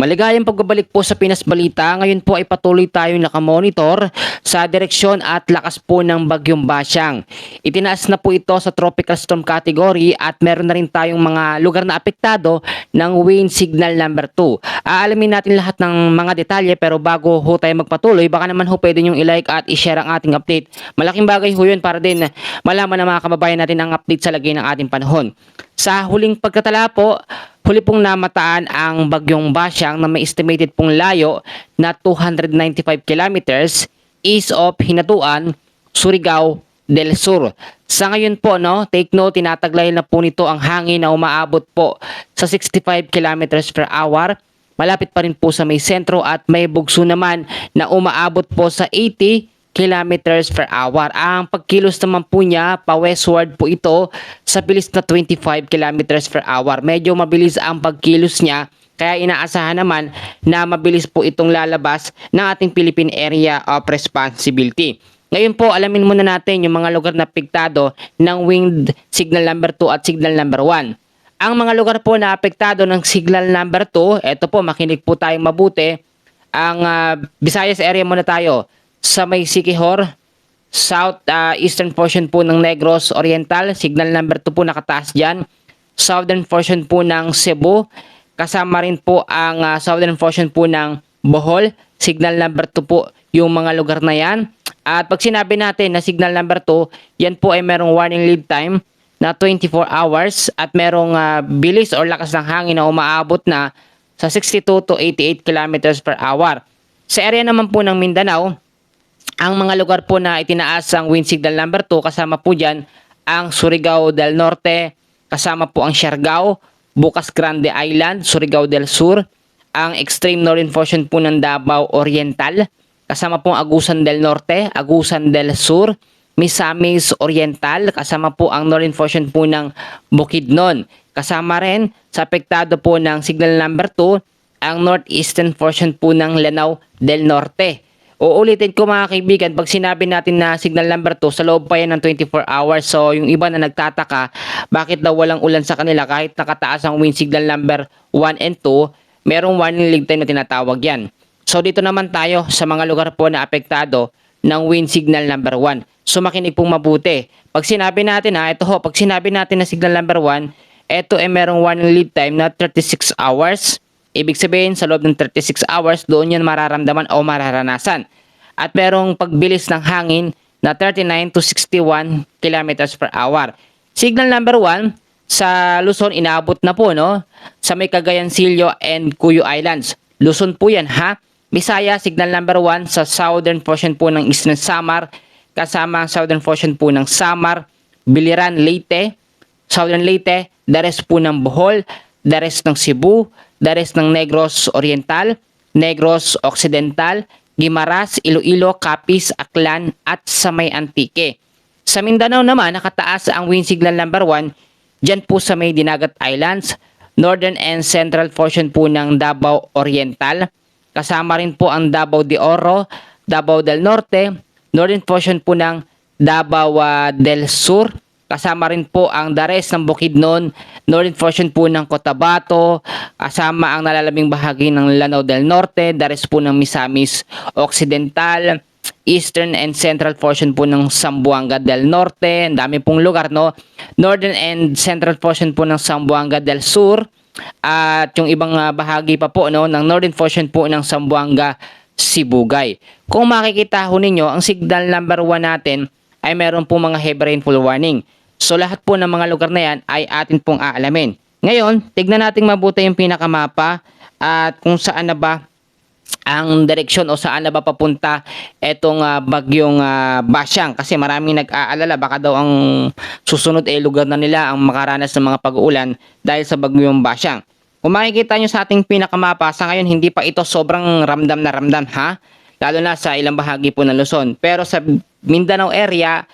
Maligayang pagbabalik po sa Pinas Balita. Ngayon po ay patuloy tayong nakamonitor sa direksyon at lakas po ng Bagyong Basyang. Itinaas na po ito sa tropical storm category at meron na rin tayong mga lugar na apektado ng wind signal number 2. Aalamin natin lahat ng mga detalye pero bago ho tayo magpatuloy, baka naman ho pwede nyong i-like at i-share ang ating update. Malaking bagay ho yun para din malaman ng mga kababayan natin ang update sa lagay ng ating panahon. Sa huling pagkatala po, huli pong namataan ang Bagyong Basyang na may estimated pong layo na 295 kilometers east of Hinatuan, Surigao del Sur. Sa ngayon po, take note, tinataglay na po nito ang hangin na umaabot po sa 65 kilometers per hour. Malapit pa rin po sa may sentro at may bugso naman na umaabot po sa 80 kilometers per hour. Ang pagkilos naman po niya, pa-westward po ito sa bilis na 25 kilometers per hour. Medyo mabilis ang pagkilos niya, kaya inaasahan naman na mabilis po itong lalabas ng ating Philippine Area of Responsibility. Ngayon po, alamin muna natin yung mga lugar na apektado ng wind signal number 2 at signal number 1. Ang mga lugar po na apektado ng signal number 2, eto po, makinig po tayong mabuti. Ang Visayas area muna tayo. Sa may Siquijor, south eastern portion po ng Negros Oriental, signal number 2 po nakataas dyan. Southern portion po ng Cebu, kasama rin po ang southern portion po ng Bohol, signal number 2 po yung mga lugar na yan. At pag sinabi natin na signal number 2, yan po ay merong warning lead time na 24 hours at merong bilis or lakas ng hangin na umaabot na sa 62 to 88 kilometers per hour. Sa area naman po ng Mindanao, ang mga lugar po na itinaas ang wind signal number 2, kasama po dyan ang Surigao del Norte, kasama po ang Siargao, Bukas Grande Island, Surigao del Sur, ang extreme northern portion po ng Davao Oriental, kasama po ang Agusan del Norte, Agusan del Sur, Misamis Oriental, kasama po ang northern portion po ng Bukidnon. Kasama rin sa apektado po ng signal number 2, ang northeastern portion po ng Lanao del Norte. Uulitin ko mga kaibigan, pag sinabi natin na signal number 2, sa loob pa yan ng 24 hours. So yung iba na nagtataka, bakit daw walang ulan sa kanila kahit nakataas ang wind signal number 1 and 2, merong warning lead time na tinatawag yan. So dito naman tayo sa mga lugar po na apektado ng wind signal number 1. So makinig pong mabuti. Pag sinabi natin pag sinabi natin na signal number 1, ito ay merong warning lead time na 36 hours. Ibig sabihin, sa loob ng 36 hours, doon yan mararamdaman o mararanasan. At merong pagbilis ng hangin na 39 to 61 kilometers per hour. Signal number 1, sa Luzon, inaabot na po, sa may Cagayan, Silio, and Cuyo Islands. Luzon po yan, ha? Bisaya, signal number 1, sa southern portion po ng Eastern Samar, kasama ang southern portion po ng Samar, Biliran, Leyte, southern Leyte, the rest po ng Bohol, the rest ng Cebu, the rest ng Negros Oriental, Negros Occidental, Guimaras, Iloilo, Capiz, Aklan, at sa may Antique. Sa Mindanao naman, nakataas ang wind signal number 1, dyan po sa may Dinagat Islands, northern and central portion po ng Davao Oriental, kasama rin po ang Davao de Oro, Davao del Norte, northern portion po ng Davao del Sur, kasama rin po ang Dares ng Bukidnon, northern portion po ng Cotabato, kasama ang nalalaming bahagi ng Lanao del Norte, Dares po ng Misamis Occidental, eastern and central portion po ng Zamboanga del Norte, ang dami pong lugar, northern and central portion po ng Zamboanga del Sur, at yung ibang bahagi pa po ng northern portion po ng Zamboanga Sibugay. Kung makikita ho ninyo, ang signal number 1 natin ay meron po mga heavy rainfall warning. So lahat po ng mga lugar na yan ay atin pong aalamin. Ngayon, tignan natin mabuti yung pinakamapa at kung saan na ba ang direksyon o saan na ba papunta etong Bagyong Basyang. Kasi maraming nag-aalala baka daw ang susunod lugar na nila ang makaranas ng mga pag-uulan dahil sa Bagyong Basyang. Kung makikita nyo sa ating pinakamapa, sa ngayon hindi pa ito sobrang ramdam na ramdam, ha? Lalo na sa ilang bahagi po ng Luzon. Pero sa Mindanao area,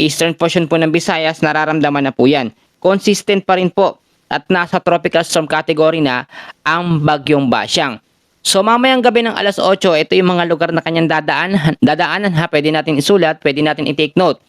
eastern portion po ng Visayas, nararamdaman na po yan. Consistent pa rin po at nasa tropical storm category na ang Bagyong Basyang. So mamayang gabi ng alas 8, ito yung mga lugar na kanyang dadaanan, ha. Pwede natin isulat, pwede natin i-take note.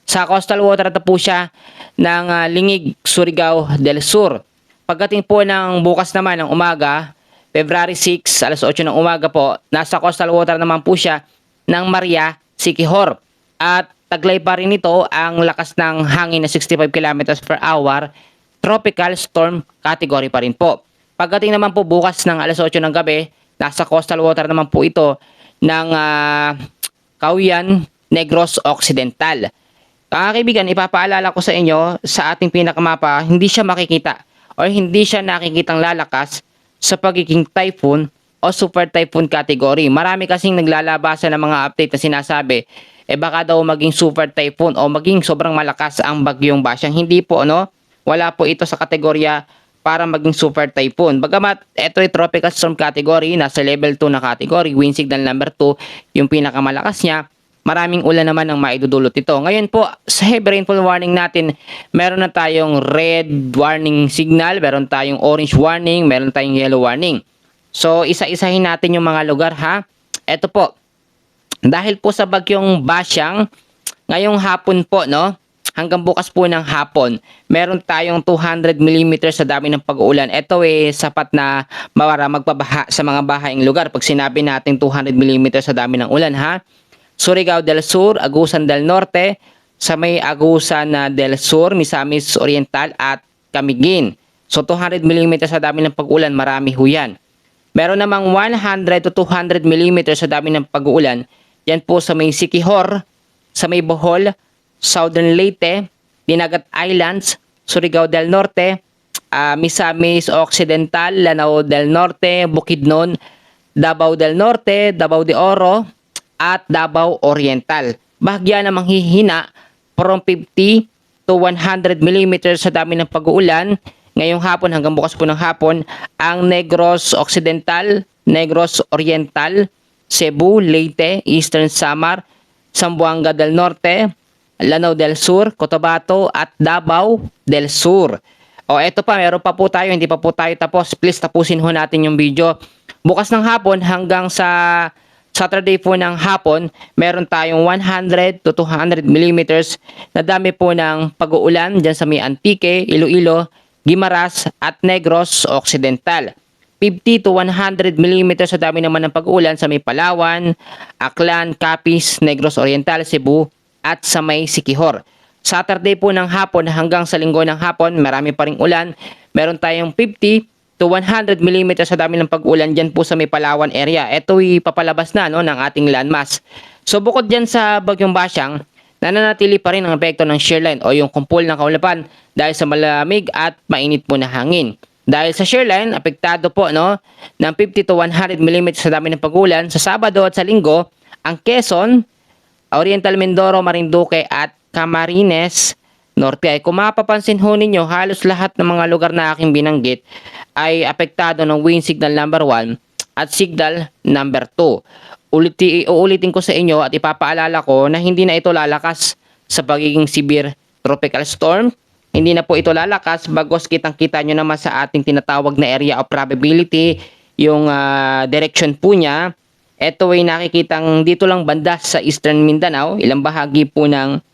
Sa coastal water ito po siya ng Lingig, Surigao del Sur. Pagdating po ng bukas naman ng umaga, February 6, alas 8 ng umaga po, nasa coastal water naman po siya ng Maria Siquijor. At taglay pa rin ito ang lakas ng hangin na 65 kilometers per hour, tropical storm category pa rin po. Pagdating naman po bukas ng alas 8 ng gabi, nasa coastal water naman po ito ng Cauyan, Negros Occidental. Mga kaibigan, ipapaalala ko sa inyo sa ating pinakamapa, hindi siya makikita o hindi siya nakikitang lalakas sa pagiging typhoon o super typhoon category. Marami kasing naglalabasan ng mga update na sinasabi, baka daw maging super typhoon o maging sobrang malakas ang bagyong Basyang. Hindi po, no? Wala po ito sa kategorya para maging super typhoon. Bagamat ito ay tropical storm category, nasa level 2 na category, wind signal number 2, yung pinakamalakas niya. Maraming ulan naman ang maidudulot ito. Ngayon po, sa heavy rainfall warning natin, meron na tayong red warning signal, meron tayong orange warning, meron tayong yellow warning. So, isa-isahin natin yung mga lugar, ha? Ito po, dahil po sa bagyong Basyang, ngayong hapon po, no? Hanggang bukas po ng hapon, meron tayong 200 mm sa dami ng pag-uulan. Ito sapat na magpabaha sa mga bahayang lugar. Pag sinabi natin 200 mm sa dami ng ulan, ha? Surigao del Sur, Agusan del Norte, sa may Agusan del Sur, Misamis Oriental at Camiguin. So 200 mm sa dami ng pag-ulan, marami ho yan. Meron namang 100 to 200 mm sa dami ng pag-ulan. Yan po sa may Siquijor, sa may Bohol, Southern Leyte, Dinagat Islands, Surigao del Norte, Misamis Occidental, Lanao del Norte, Bukidnon, Davao del Norte, Davao de Oro, at Davao Oriental. Bahagya na manghihina from 50 to 100 mm sa dami ng pag-uulan. Ngayong hapon hanggang bukas po ng hapon, ang Negros Occidental, Negros Oriental, Cebu, Leyte, Eastern Samar, Zamboanga del Norte, Lanao del Sur, Cotabato at Davao del Sur. O eto pa, meron pa po tayo, hindi pa po tayo tapos. Please tapusin ho natin yung video. Bukas ng hapon hanggang sa Saturday po ng hapon, meron tayong 100 to 200 mm na dami po ng pag-uulan dyan sa may Antique, Iloilo, Guimaras at Negros Occidental. 50 to 100 mm sa dami naman ng pag-uulan sa may Palawan, Aklan, Capiz, Negros Oriental, Cebu at sa may Siquijor. Saturday po ng hapon hanggang sa Linggo ng hapon, marami pa ring ulan. Meron tayong 50 to 100 mm sa dami ng pag-ulan dyan po sa may Palawan area. Ito ay papalabas na, no, ng ating landmass. So bukod dyan sa bagyong Basyang, nananatili pa rin ang epekto ng shear line o yung kumpol ng kaulapan dahil sa malamig at mainit po na hangin. Dahil sa shear line, apektado po, no, ng 50 to 100 mm sa dami ng pag-ulan sa Sabado at sa Linggo, ang Quezon, Oriental Mindoro, Marinduque at Camarines Norte. Ay kung mapapansin ho ninyo, halos lahat ng mga lugar na aking binanggit ay apektado ng wind signal number 1 at signal number 2. Uulitin ko sa inyo at ipapaalala ko na hindi na ito lalakas sa pagiging severe tropical storm. Hindi na po ito lalakas bagos kitang-kita nyo naman sa ating tinatawag na area of probability, yung direction po niya. Ito ay nakikitang dito lang banda sa Eastern Mindanao, ilang bahagi po ng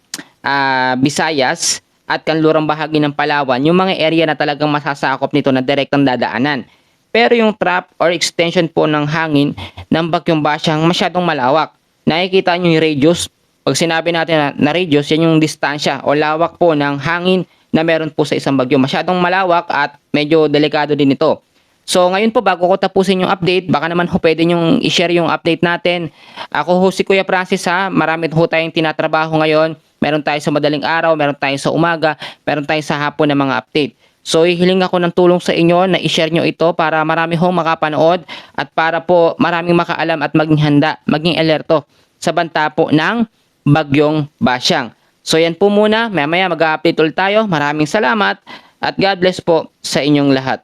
Visayas at kanlurang bahagi ng Palawan, yung mga area na talagang masasakop nito na direktang dadaanan. Pero yung trap or extension po ng hangin ng bagyong Basyang masyadong malawak. Nakikita nyo yung radius. Pag sinabi natin na radius, yan yung distansya o lawak po ng hangin na meron po sa isang bagyo. Masyadong malawak at medyo delikado din ito. So ngayon po, bago ko tapusin yung update, baka naman ho pwede nyong i-share yung update natin. Ako ho si Kuya Francis, ha. Marami ho tayong tinatrabaho ngayon. Meron tayo sa madaling araw, meron tayo sa umaga, meron tayo sa hapon ng mga update. So hihiling ako ng tulong sa inyo na i-share nyo ito para marami hong makapanood at para po maraming makaalam at maging handa, maging alerto sa banta po ng bagyong Basyang. So yan po muna, mamaya mag-update ulit tayo. Maraming salamat at God bless po sa inyong lahat.